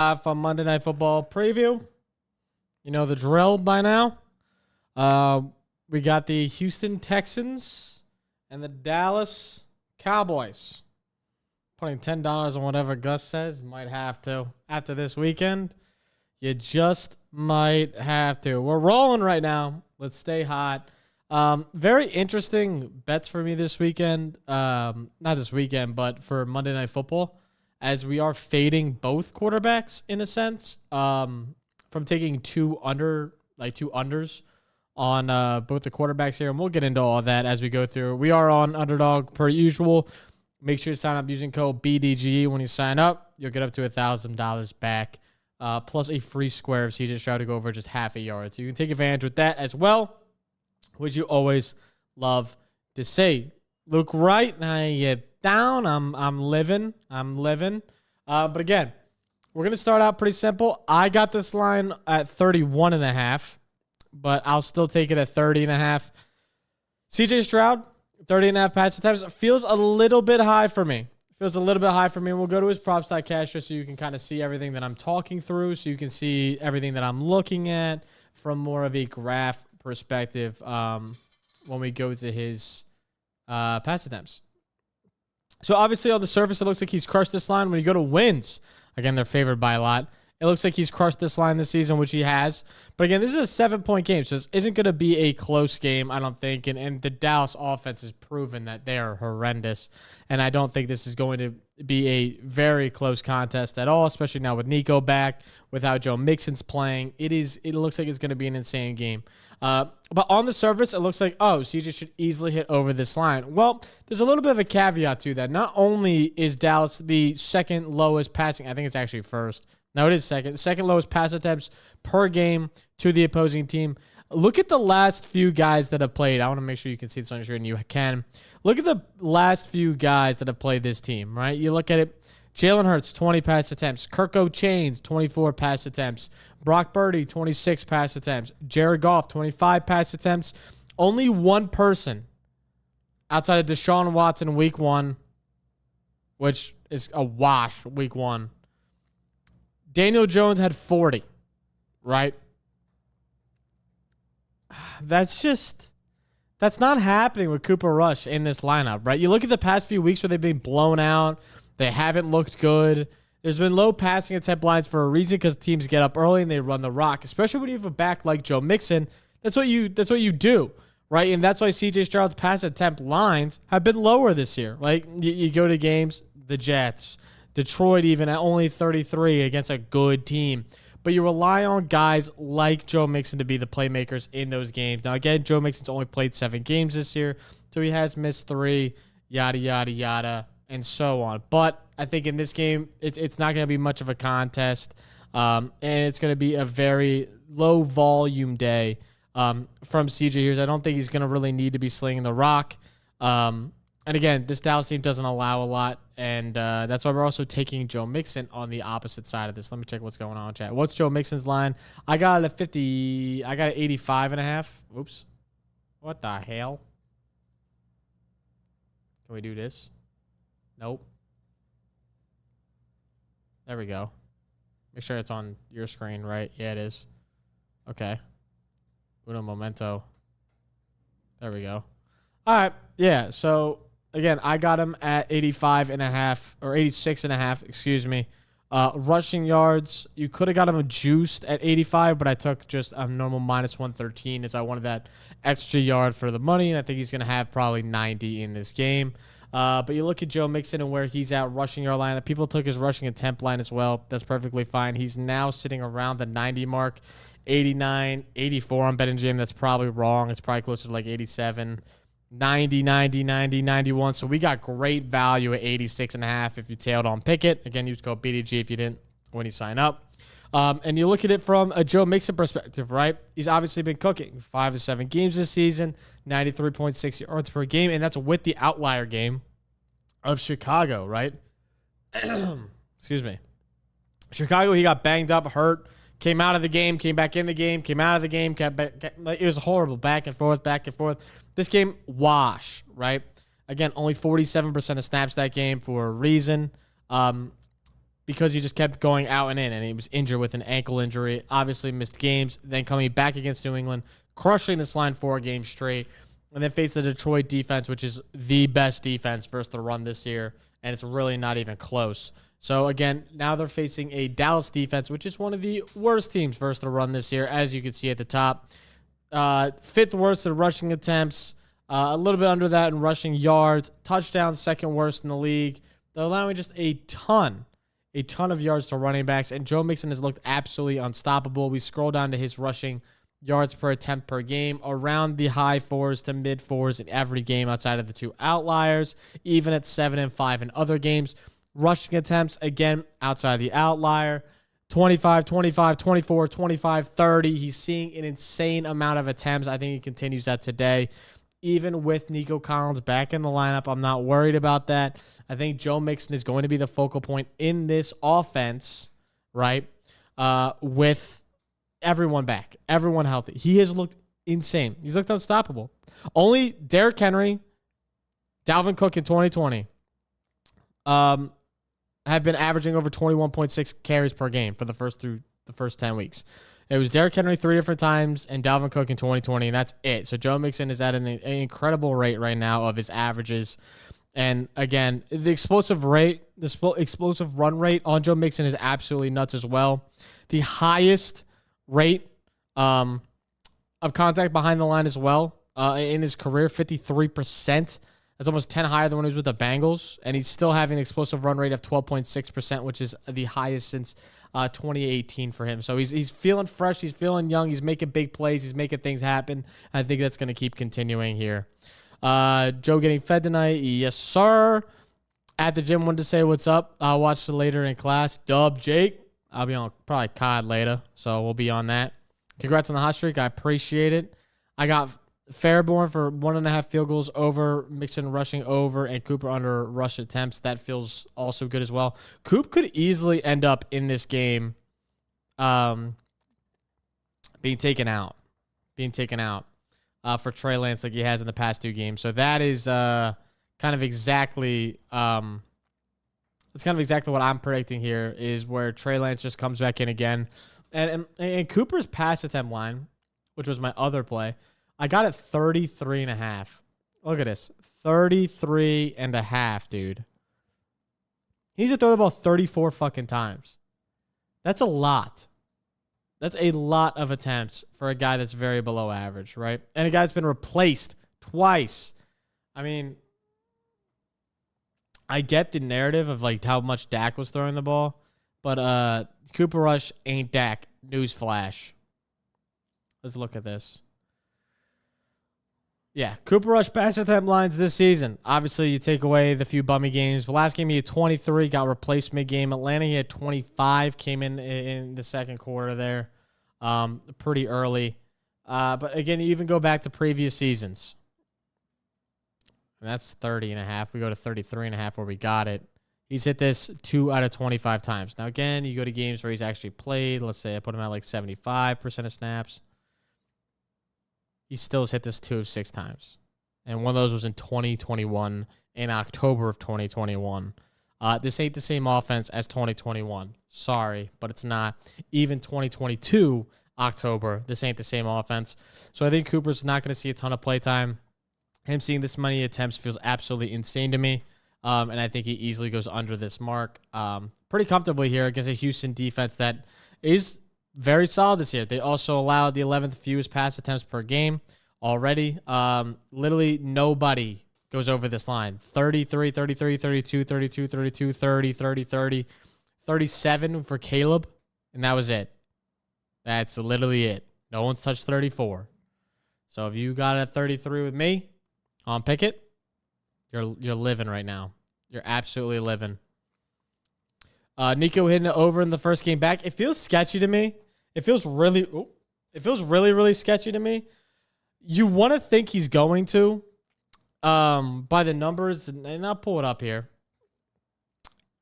For Monday Night Football preview. You know the drill by now. We got the Houston Texans and the Dallas Cowboys. Putting $10 on whatever Gus says. Might have to. After this weekend, you just might have to. We're rolling right now. Let's stay hot. Very interesting bets for me this weekend. Not this weekend, but for Monday Night Football. As we are fading both quarterbacks in a sense, from taking two unders on both the quarterbacks here, and we'll get into all that as we go through. We are on Underdog per usual. Make sure you sign up using code BDGE when you sign up. You'll get up to $1,000 back, plus a free square if CJ Stroud to go over just half a yard. So you can take advantage with that as well, which you always love to see. Luke Wright, down. I'm living. But again, we're going to start out pretty simple. I got this line at 31.5, but I'll still take it at 30.5. CJ Stroud, 30.5 pass attempts. Feels a little bit high for me. We'll go to his props.cash just so you can kind of see everything that I'm talking through, so you can see everything that I'm looking at from more of a graph perspective when we go to his pass attempts. So obviously on the surface, it looks like he's crushed this line. When you go to wins, again, they're favored by a lot. It looks like he's crushed this line this season, which he has. But again, this is a 7-point game, so this isn't going to be a close game, I don't think. And the Dallas offense has proven that they are horrendous. And I don't think this is going to be a very close contest at all, especially now with Nico back, with how Joe Mixon's playing. It looks like it's going to be an insane game. But on the surface, it looks like, CJ should easily hit over this line. Well, there's a little bit of a caveat to that. Not only is Dallas the second lowest passing, I think it's actually first. No, it is second lowest pass attempts per game to the opposing team. Look at the last few guys that have played. I want to make sure you can see this on your screen. You can. Look at the last few guys that have played this team, right? You look at it. Jalen Hurts, 20 pass attempts. Kirko Chains, 24 pass attempts. Brock Purdy, 26 pass attempts. Jared Goff, 25 pass attempts. Only one person outside of Deshaun Watson week 1, which is a wash week 1. Daniel Jones had 40, right? That's not happening with Cooper Rush in this lineup, right? You look at the past few weeks where they've been blown out. They haven't looked good. There's been low passing attempt lines for a reason, because teams get up early and they run the rock, especially when you have a back like Joe Mixon. That's what you do, right? And that's why CJ Stroud's pass attempt lines have been lower this year. Like you go to games, the Jets, Detroit even at only 33 against a good team. But you rely on guys like Joe Mixon to be the playmakers in those games. Now, again, Joe Mixon's only played 7 games this year, so he has missed 3, yada, yada, yada, and so on. But I think in this game, it's not going to be much of a contest, and it's going to be a very low-volume day from CJ here. I don't think he's going to really need to be slinging the rock. And again, this Dallas team doesn't allow a lot, and that's why we're also taking Joe Mixon on the opposite side of this. Let me check what's going on, chat. What's Joe Mixon's line? I got it at 50. I got it 85.5. Oops. What the hell? Can we do this? Nope. There we go. Make sure it's on your screen, right? Yeah, it is. Okay. Uno momento. There we go. All right. Yeah, so again, I got him at 85.5 or 86.5, excuse me. Rushing yards, you could have got him juiced at 85, but I took just a normal minus 113 as I wanted that extra yard for the money, and I think he's going to have probably 90 in this game. But you look at Joe Mixon and where he's at rushing yard line. People took his rushing attempt line as well. That's perfectly fine. He's now sitting around the 90 mark, 89, 84 on BetMGM. That's probably wrong. It's probably closer to like 87. 90, 90, 90, 91. So we got great value at 86.5 if you tailed on Pickett. Again, use code BDG if you didn't when you sign up. And you look at it from a Joe Mixon perspective, right? He's obviously been cooking 5 to 7 games this season, 93.6 yards per game, and that's with the outlier game of Chicago, right? Excuse me. Chicago, he got banged up, hurt, came out of the game, came back in the game, came out of the game. It was horrible, back and forth, back and forth. This game, wash, right? Again, only 47% of snaps that game for a reason. because he just kept going out and in, and he was injured with an ankle injury, obviously missed games, then coming back against New England, crushing this line 4 games straight, and then faced the Detroit defense, which is the best defense versus the run this year, and it's really not even close. So, again, now they're facing a Dallas defense, which is one of the worst teams versus the run this year, as you can see at the top. 5th worst in rushing attempts, a little bit under that in rushing yards, touchdowns, 2nd worst in the league. They're allowing just a ton of yards to running backs, and Joe Mixon has looked absolutely unstoppable. We scroll down to his rushing yards per attempt per game, around the high 4s to mid 4s in every game outside of the 2 outliers, even at 7 and 5 in other games. Rushing attempts, again, outside the outlier, 25, 25, 24, 25, 30. He's seeing an insane amount of attempts. I think he continues that today. Even with Nico Collins back in the lineup, I'm not worried about that. I think Joe Mixon is going to be the focal point in this offense, right? With everyone back, everyone healthy. He has looked insane. He's looked unstoppable. Only Derrick Henry, Dalvin Cook in 2020 have been averaging over 21.6 carries per game for the first 10 weeks. It was Derrick Henry 3 different times and Dalvin Cook in 2020, and that's it. So Joe Mixon is at an incredible rate right now of his averages. And again, the explosive run rate on Joe Mixon is absolutely nuts as well. The highest rate of contact behind the line as well in his career, 53%. That's almost 10 higher than when he was with the Bengals. And he's still having an explosive run rate of 12.6%, which is the highest since 2018 for him. So he's feeling fresh. He's feeling young. He's making big plays. He's making things happen. I think that's going to keep continuing here. Joe getting fed tonight. Yes, sir. At the gym, wanted to say what's up. I'll watch it later in class. Dub, Jake. I'll be on probably COD later, so we'll be on that. Congrats on the hot streak. I appreciate it. I got Fairborn for 1.5 field goals over, Mixon rushing over, and Cooper under rush attempts. That feels also good as well. Coop could easily end up in this game being taken out for Trey Lance like he has in the past 2 games. So that is kind of exactly that's kind of exactly what I'm predicting here, is where Trey Lance just comes back in again. And Cooper's pass attempt line, which was my other play, I got it 33.5. Look at this. 33.5, dude. He needs to throw the ball 34 fucking times. That's a lot. That's a lot of attempts for a guy that's very below average, right? And a guy that's been replaced twice. I mean, I get the narrative of like how much Dak was throwing the ball, but Cooper Rush ain't Dak. Newsflash. Let's look at this. Yeah, Cooper Rush pass attempt lines this season. Obviously, you take away the few bummy games. But last game, he had 23, got replaced mid-game. Atlanta, he had 25, came in the second quarter there pretty early. But again, you even go back to previous seasons. And that's 30.5. We go to 33.5 where we got it. He's hit this 2 out of 25 times. Now, again, you go to games where he's actually played. Let's say I put him at like 75% of snaps. He still has hit this 2 of 6 times. And one of those was in 2021, in October of 2021. This ain't the same offense as 2021. Sorry, but it's not. Even 2022, October, this ain't the same offense. So I think Cooper's not going to see a ton of play time. Him seeing this many attempts feels absolutely insane to me. And I think he easily goes under this mark pretty comfortably here against a Houston defense that is very solid this year. They also allowed the 11th fewest pass attempts per game already. Literally nobody goes over this line. 33, 33, 32, 32, 32, 30, 30, 30, 37 for Caleb, and that was it. That's literally it. No one's touched 34. So if you got a 33 with me on Pickett, you're living right now. You're absolutely living. Nico hitting it over in the first game back. It feels sketchy to me. It feels really, really sketchy to me. You want to think he's going to, by the numbers, and I'll pull it up here.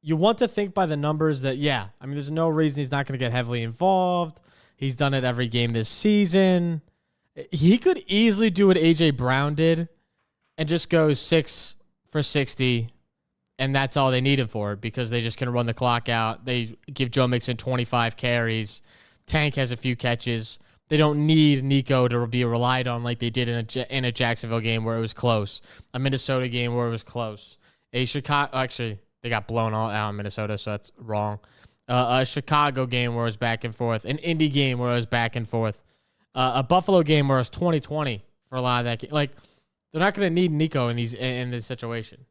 You want to think by the numbers that, yeah, I mean, there's no reason he's not going to get heavily involved. He's done it every game this season. He could easily do what A.J. Brown did and just go 6 for 60 And that's all they need him for because they just can run the clock out. They give Joe Mixon 25 carries. Tank has a few catches. They don't need Nico to be relied on like they did in a Jacksonville game where it was close, a Minnesota game where it was close, a Chicago. Actually, they got blown all out in Minnesota, so that's wrong. A Chicago game where it was back and forth, an Indy game where it was back and forth, a Buffalo game where it was 20-20 for a lot of that game. Like they're not going to need Nico in this situation.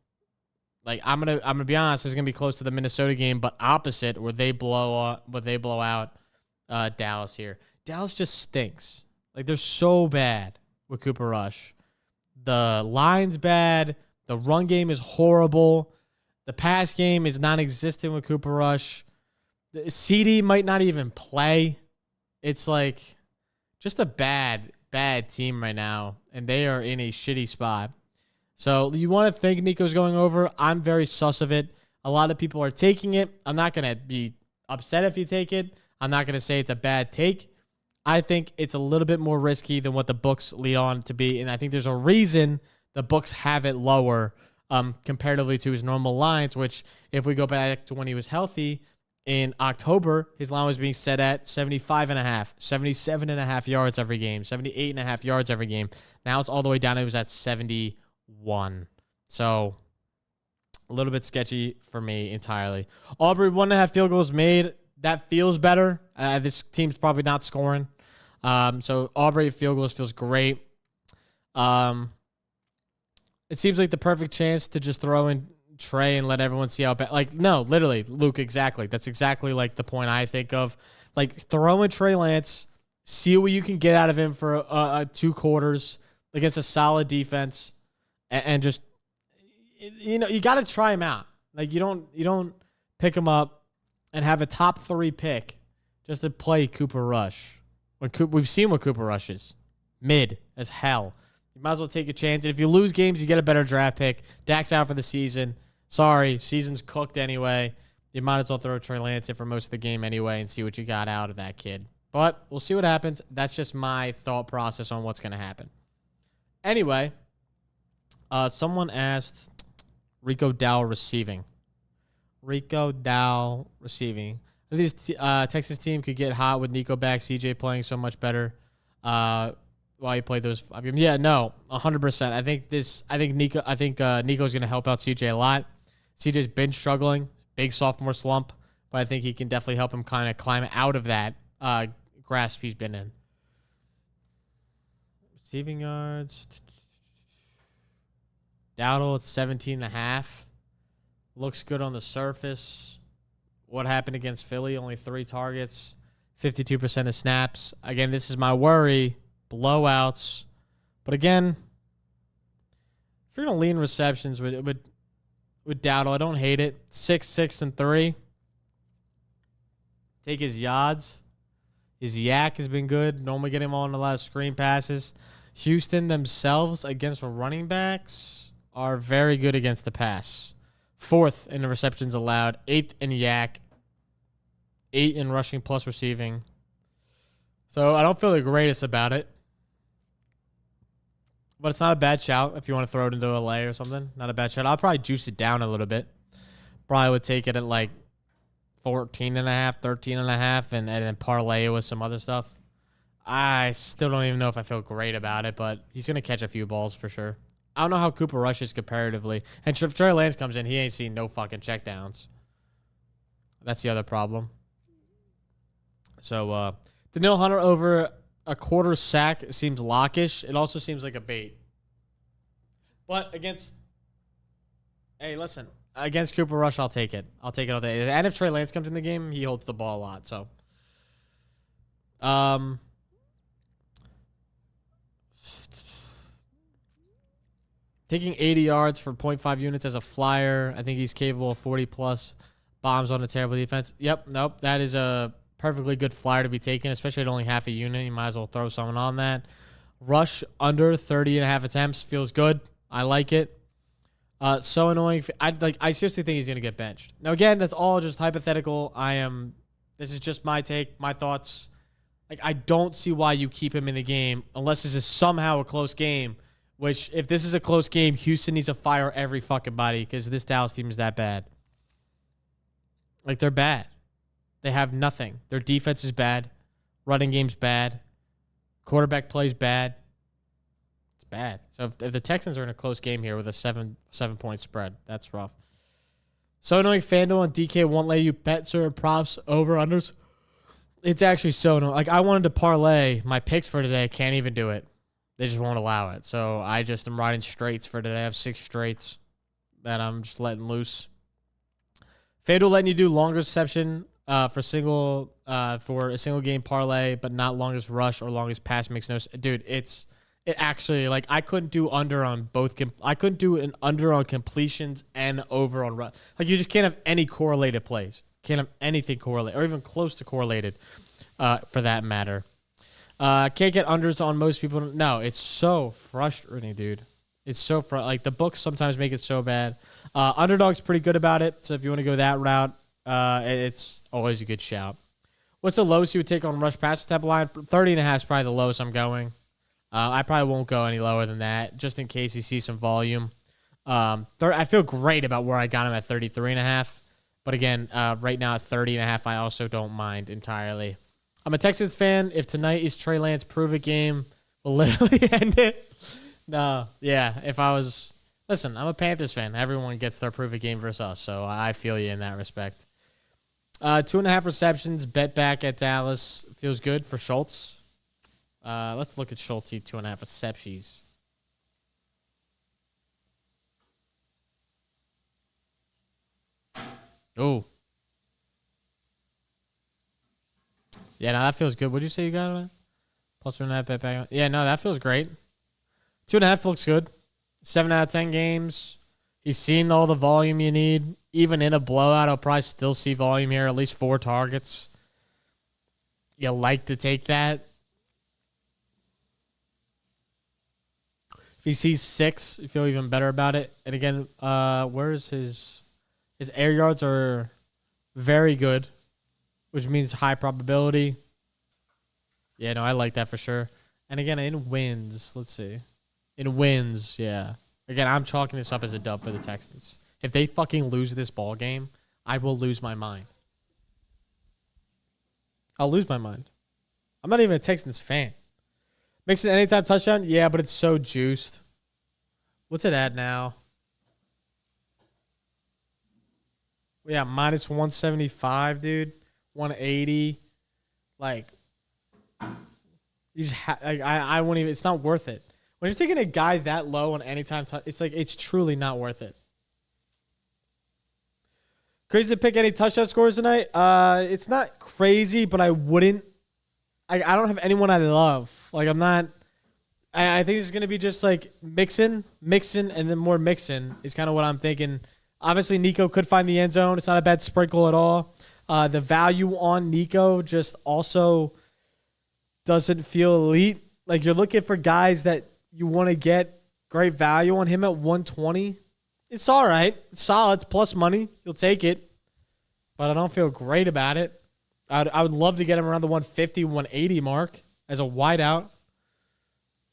Like I'm gonna be honest, it's gonna be close to the Minnesota game, but opposite where they blow out Dallas here. Dallas just stinks. Like they're so bad with Cooper Rush. The line's bad. The run game is horrible. The pass game is non-existent with Cooper Rush. The CD might not even play. It's like just a bad team right now, and they are in a shitty spot. So you want to think Nico's going over? I'm very sus of it. A lot of people are taking it. I'm not going to be upset if you take it. I'm not going to say it's a bad take. I think it's a little bit more risky than what the books lead on to be, and I think there's a reason the books have it lower comparatively to his normal lines, which if we go back to when he was healthy, in October, his line was being set at 75.5, 77.5 yards every game, 78.5 yards every game. Now it's all the way down. It was at 71. So a little bit sketchy for me entirely. Aubrey, 1.5 field goals made. That feels better. This team's probably not scoring. So Aubrey field goals feels great. It seems like the perfect chance to just throw in Trey and let everyone see how bad. Like, no, literally, Luke, exactly. That's exactly like the point I think of. Like, throw in Trey Lance, see what you can get out of him for 2 quarters against a solid defense, and just, you know, you got to try him out. Like, you don't pick him up and have a top 3 pick just to play Cooper Rush. We've seen what Cooper Rush is. Mid as hell. You might as well take a chance. And if you lose games, you get a better draft pick. Dak's out for the season. Sorry, season's cooked anyway. You might as well throw Trey Lance in for most of the game anyway and see what you got out of that kid. But we'll see what happens. That's just my thought process on what's going to happen. Anyway, someone asked Rico Dowdle receiving. Rico Dowdle receiving. This Texas team could get hot with Nico back, CJ playing so much better while you play those 5 games. Yeah, no, 100%. I think Nico's going to help out CJ a lot. CJ's been struggling, big sophomore slump, but I think he can definitely help him kind of climb out of that grasp he's been in. Receiving yards. Dowdle at 17.5. Looks good on the surface. What happened against Philly? Only 3 targets, 52% of snaps. Again, this is my worry. Blowouts. But again, if you're going to lean receptions with Dowdle, I don't hate it. 6, and 3. Take his yards. His yak has been good. Normally get him on a lot of screen passes. Houston themselves against running backs are very good against the pass. 4th in the receptions allowed. 8th in yak. 8 in rushing plus receiving. So I don't feel the greatest about it. But it's not a bad shout if you want to throw it into a lay or something. Not a bad shout. I'll probably juice it down a little bit. Probably would take it at like 14.5, 13.5, and then parlay it with some other stuff. I still don't even know if I feel great about it, but he's going to catch a few balls for sure. I don't know how Cooper Rush is comparatively. And if Trey Lance comes in, he ain't seen no fucking checkdowns. That's the other problem. So, Daniil Hunter over a quarter sack seems lockish. It also seems like a bait. But against Cooper Rush, I'll take it. I'll take it all day. And if Trey Lance comes in the game, he holds the ball a lot. So, taking 80 yards for 0.5 units as a flyer. I think he's capable of 40-plus bombs on a terrible defense. Yep, nope. That is a perfectly good flyer to be taken, especially at only half a unit. You might as well throw someone on that. Rush under 30.5 attempts feels good. I like it. So annoying. I seriously think he's going to get benched. Now, again, that's all just hypothetical. This is just my take, my thoughts. Like, I don't see why you keep him in the game unless this is somehow a close game which if this is a close game, Houston needs to fire every fucking body because this Dallas team is that bad. Like, they're bad. They have nothing. Their defense is bad. Running game's bad. Quarterback play's bad. It's bad. So if the Texans are in a close game here with a 7-point spread, that's rough. So annoying. FanDuel and DK won't let you bet certain props over unders. It's actually so annoying. Like, I wanted to parlay my picks for today. Can't even do it. They just won't allow it. So I just am riding straights for today. I have 6 straights that I'm just letting loose. FanDuel letting you do longer reception for a single game parlay, but not longest rush or longest pass makes no sense. Dude, it actually, like, I couldn't do under on both. I couldn't do an under on completions and over on rush. Like, you just can't have any correlated plays. Can't have anything correlated or even close to correlated for that matter. Can't get unders on most people. No, it's so frustrating, dude. It's so like, the books sometimes make it so bad. Underdog's pretty good about it, so if you want to go that route, it's always a good shout. What's the lowest you would take on rush pass step line? 30.5 is probably the lowest I'm going. I probably won't go any lower than that, just in case you see some volume. I feel great about where I got him at 33.5. But again, right now at 30.5, I also don't mind entirely. I'm a Texans fan. If tonight is Trey Lance prove-it game, we'll literally end it. No, yeah. Listen, I'm a Panthers fan. Everyone gets their prove-it game versus us, so I feel you in that respect. 2.5 receptions, bet back at Dallas. Feels good for Schultz. Let's look at Schultz, 2.5 receptions. Oh. Yeah, no, that feels good. What'd you say you got on it? Plus 2.5 bet back. Yeah, no, that feels great. 2.5 looks good. 7 out of 10 games. He's seen all the volume you need. Even in a blowout, I'll probably still see volume here. At least 4 targets. You like to take that. If he sees 6, you feel even better about it. And again, where's his air yards are very good, which means high probability. Yeah, no, I like that for sure. And again, in wins, let's see. In wins, yeah. Again, I'm chalking this up as a dub for the Texans. If they fucking lose this ball game, I will lose my mind. I'll lose my mind. I'm not even a Texans fan. Mixon anytime touchdown? Yeah, but it's so juiced. What's it at now? Yeah, minus 175, dude. 180. Like, you just I won't even. It's not worth it. When you're taking a guy that low on anytime touch, it's like, it's truly not worth it. Crazy to pick any touchdown scores tonight. It's not crazy, but I wouldn't. I don't have anyone I love. Like, I'm not. I think it's gonna be just like Mixon, and then more Mixon is kind of what I'm thinking. Obviously, Nico could find the end zone. It's not a bad sprinkle at all. The value on Nico just also doesn't feel elite. Like, you're looking for guys that you want to get great value on him at 120. It's all right. It's solid. It's plus money. You'll take it. But I don't feel great about it. I would love to get him around the 150, 180 mark as a wideout.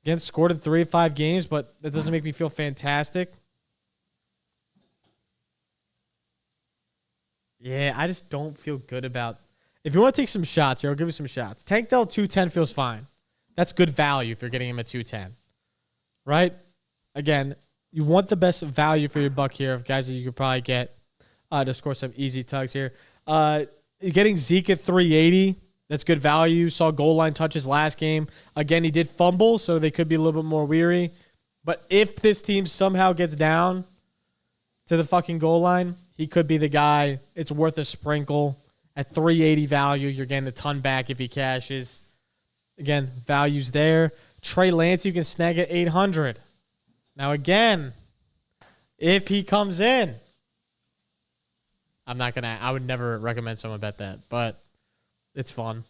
Again, scored in 3 of 5 games, but that doesn't make me feel fantastic. Yeah, I just don't feel good about. If you want to take some shots here, I'll give you some shots. Tank Dell 210 feels fine. That's good value if you're getting him at 210. Right? Again, you want the best value for your buck here of guys that you could probably get to score some easy tugs here. You're getting Zeke at 380. That's good value. Saw goal line touches last game. Again, he did fumble, so they could be a little bit more weary. But if this team somehow gets down to the fucking goal line, he could be the guy. It's worth a sprinkle. At 380 value, you're getting a ton back if he cashes. Again, value's there. Trey Lance, you can snag at 800. Now, again, if he comes in, I would never recommend someone bet that, but it's fun.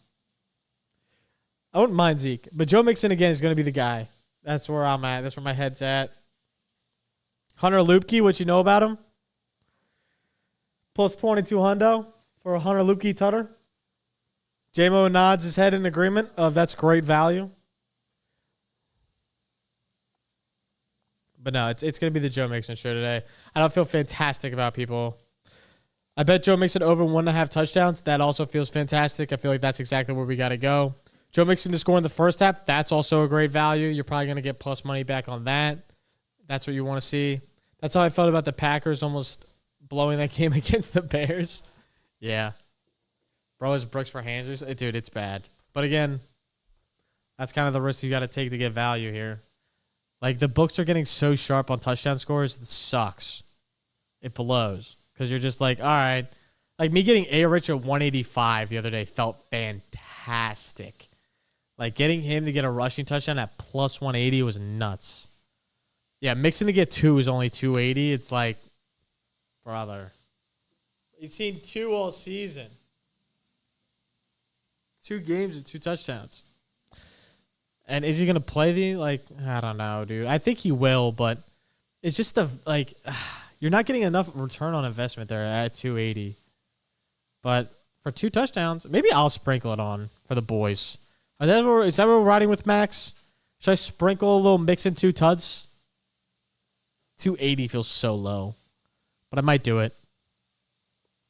I wouldn't mind Zeke, but Joe Mixon, again, is going to be the guy. That's where I'm at. That's where my head's at. Hunter Lupke, what you know about him? Plus 22 hundo for a Hunter Lupke Tutter. JMO nods his head in agreement of that's great value. But no, it's going to be the Joe Mixon show today. I don't feel fantastic about people. I bet Joe Mixon over 1.5 touchdowns. That also feels fantastic. I feel like that's exactly where we got to go. Joe Mixon to score in the first half, that's also a great value. You're probably going to get plus money back on that. That's what you want to see. That's how I felt about the Packers almost blowing that game against the Bears. Yeah. Bro is bricks for hands. Dude, it's bad. But again, that's kind of the risk you got to take to get value here. Like, the books are getting so sharp on touchdown scores, it sucks. It blows. Because you're just like, all right. Like, me getting A-Rich at 185 the other day felt fantastic. Like, getting him to get a rushing touchdown at plus 180 was nuts. Yeah, Mixon to get 2 is only 280. It's like, brother. You've seen 2 all season. 2 games and 2 touchdowns. And is he going to play I don't know, dude. I think he will, but it's just you're not getting enough return on investment there at 280. But for 2 touchdowns, maybe I'll sprinkle it on for the boys. Is that what we're riding with, Max? Should I sprinkle a little Mixon 2 tuds? 280 feels so low, but I might do it.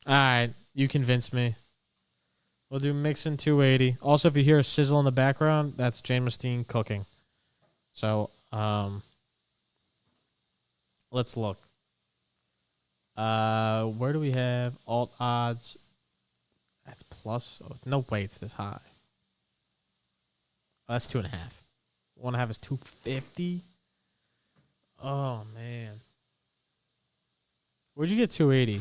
All right, you convinced me. We'll do Mixon 280. Also, if you hear a sizzle in the background, that's James Steen cooking. So, let's look. Where do we have alt odds? That's plus. Oh, no way it's this high. Oh, that's 2.5. 1.5 is 250. Oh man, where'd you get 280?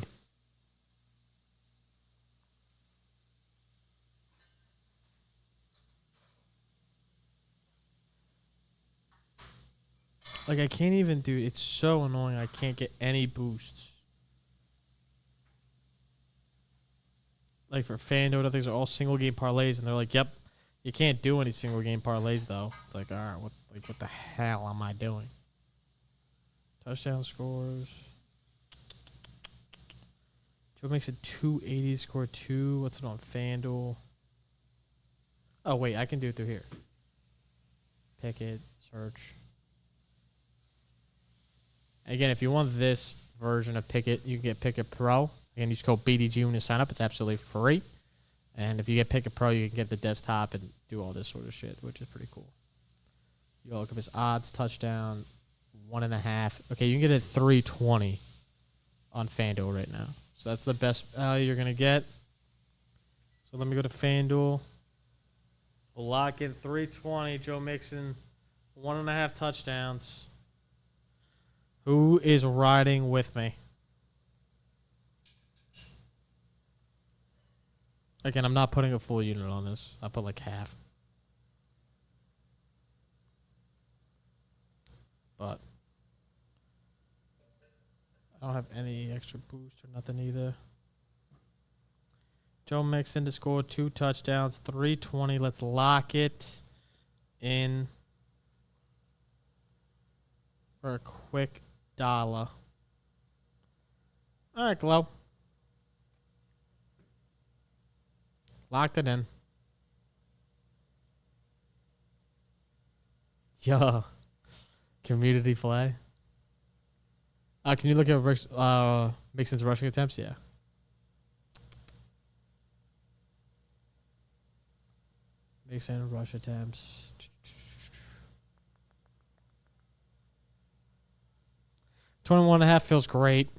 Like, I can't even do. It's so annoying. I can't get any boosts. Like, for FanDuel, things are all single game parlays, and they're like, "Yep, you can't do any single game parlays though." It's like, all right, what the hell am I doing? Touchdown scores. Joe makes it 280, score 2. What's it on FanDuel? Oh, wait, I can do it through here. Pick it, search. Again, if you want this version of Pickett, you can get Pickett Pro. Again, use code BDGE when you sign up. It's absolutely free. And if you get Pickett Pro, you can get the desktop and do all this sort of shit, which is pretty cool. You look up his odds, touchdown, 1.5. Okay, you can get it at 320 on FanDuel right now. So that's the best value you're going to get. So let me go to FanDuel. We'll lock in 320. Joe Mixon, 1.5 touchdowns. Who is riding with me? Again, I'm not putting a full unit on this. I put like half. But I don't have any extra boost or nothing either. Joe Mixon to score 2 touchdowns, 320. Let's lock it in for a quick dollar. All right, Glow. Locked it in. Yo. Community play. Can you look at Mixon's rushing attempts? Yeah. Mixon rush attempts. 21.5 feels great.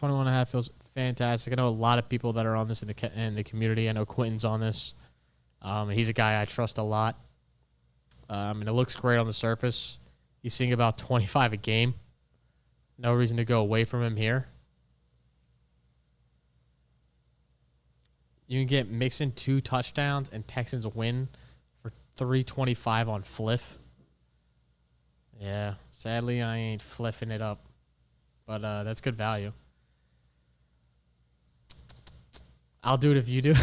21.5 feels fantastic. I know a lot of people that are on this in the community. I know Quentin's on this. He's a guy I trust a lot. And it looks great on the surface. He's seeing about 25 a game. No reason to go away from him here. You can get Mixon 2 touchdowns and Texans win for 325 on Fliff. Yeah, sadly I ain't fliffing it up. But that's good value. I'll do it if you do.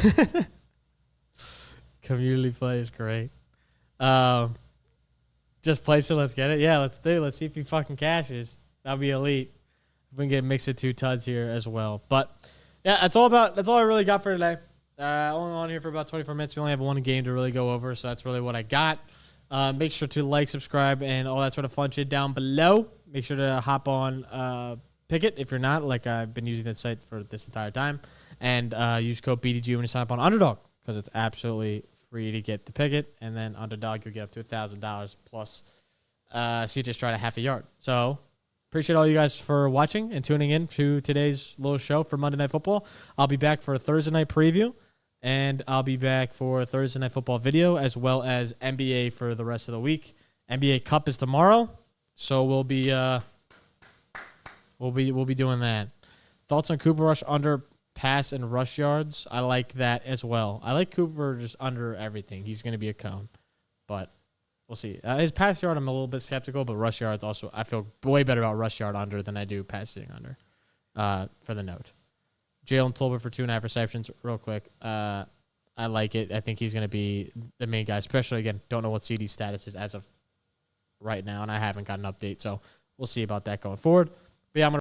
Community play is great. Just place it. Let's get it. Yeah, let's do it. Let's see if he fucking cashes. That'll be elite. We can get Mixon 2 tuds here as well. But yeah, that's all I really got for today. Only on here for about 24 minutes. We only have one game to really go over, so that's really what I got. Make sure to like, subscribe, and all that sort of fun shit down below. Make sure to hop on Picket if you're not, like I've been using that site for this entire time. And use code BDGE when you sign up on Underdog because it's absolutely free to get the Picket. And then Underdog, you'll get up to $1,000 plus CJ Stroud a half a yard. So appreciate all you guys for watching and tuning in to today's little show for Monday Night Football. I'll be back for a Thursday night preview. And I'll be back for a Thursday Night Football video as well as NBA for the rest of the week. NBA Cup is tomorrow, so we'll be doing that. Thoughts on Cooper Rush under pass and rush yards? I like that as well. I like Cooper just under everything. He's going to be a cone, but we'll see. His pass yard, I'm a little bit skeptical, but rush yards also, I feel way better about rush yard under than I do passing under. For the note. Jalen Tolbert for 2.5 receptions, real quick. I like it. I think he's going to be the main guy, especially, again, don't know what CD's status is as of right now, and I haven't got an update, so we'll see about that going forward. But yeah, I'm going to